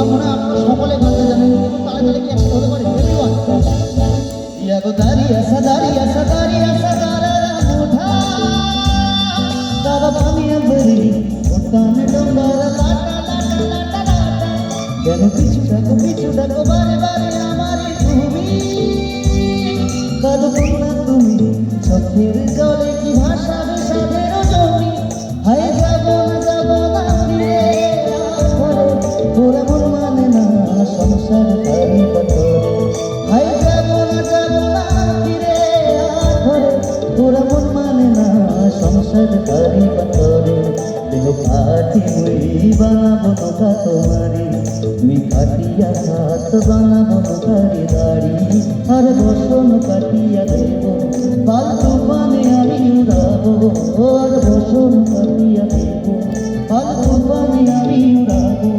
আমরা সকলে গানটা জানেন, কিন্তু তালে তালে কি একসাথে হতে পারে? এভরিওয়ান ইয়াগো দারিয়া সাদারিয়া সাদারিয়া সাদারা মুঠা দাদা পানিয়া বরি ওটানে ডোঙ্গার লাটা লাটা লাটা লাটা কেন পিছু ডাকো বারে বারে আমারে তুমি কাদো না তুমি চোখের জলে কি ভাষা বিষাদের জমি হায় যাব না ফিরে তোরা মন মানে না সংসার তারি পাথরে হায় যাব না ফিরে তোরা মন মানে না সংসার তারি পাথরে দেহ পাটি মুই বানাবো নৌকা তোমারি তুমি কাটিয়া হাত বানাবো নৌকারি দাড়ি আর বসন কাটিয়া দেব ফালতু পানে আমি উড়াবো আর বসন কাটিয়া দেব ফালতু পানে আমি উড়াবো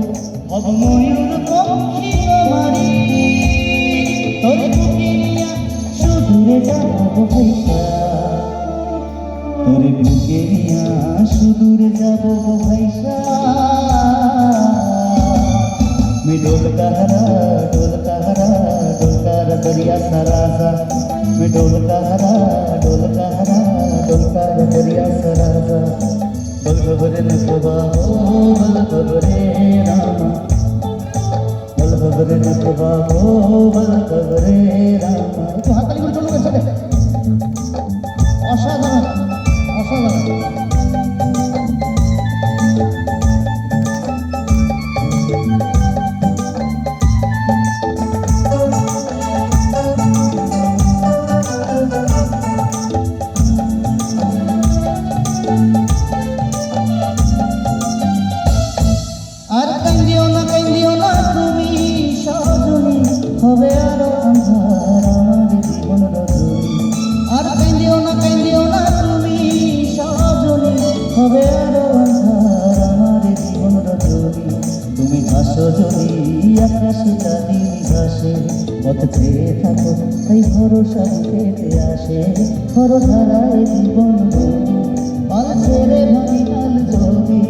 হব ময়ূর পক্ষী তোমারি তোর বুকে নিয়া সুদূরে যাবো ভাইসা তোর বুকে নিয়া সুদূরে যাবো ভাইসা मैं डोल कहरा दरिया सराजा मैं डोल कहरा दरिया सराजा बल खबरे नकबा हो बल खबरे रामा बल खबरे नकबा हो बल खबरे रामा तो हाथ ताली করে চলুন একসাথে অসাধারণ অসাধারণ আর কান্দিও না তুমি সজনী হবে আরো আন্ধার আমার জীবন রজনী আর কান্দিও না তুমি সজনী হবে আরো আন্ধার আমার জীবন রজনী তুমি ভাসো যদি আকাশে চাঁদি ভাসে পথ চেয়ে থাকো তাই ভরসা পেতে আসে খরধারায় জীবন নদী পাল ছেড়ে ভাঙি কাল যদি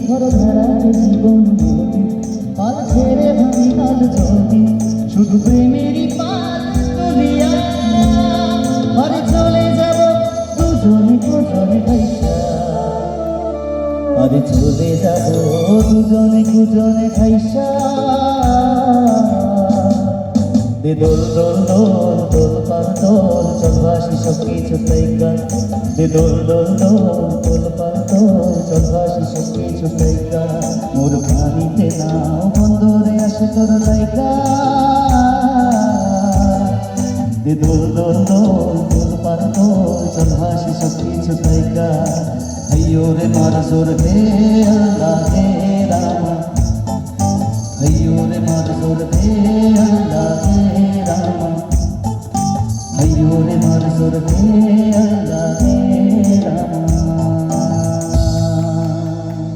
খরধারায় জীবন নদী পাল ছেড়ে ভাঙি কাল যদি শুধু প্রেমেরই পাল তুলিয়া ঘরে চলে যাব দুজনে ভাইসা আরে চলে যাব দুজনে ভাইসা দে দোল দোল দোল দোল পার দোল চল ভাসি সব কিছু তাইকা দে দোল দোল দোল দোল পার দোল চল ভাসি সব কিছু তাইকা মোর পানিতে নাও বন্দরে আসে তোর লাইকা দে দোল দোল দোল দোল পার দোল চল ভাসি সব কিছু তাইকা আইয়ো রে মার জোর হে আল্লাহ হে রামা আইয়ো রে মার জোর হে আল্লাহ হে রামা আইয়ো রে মার জোর হে আল্লাহ হে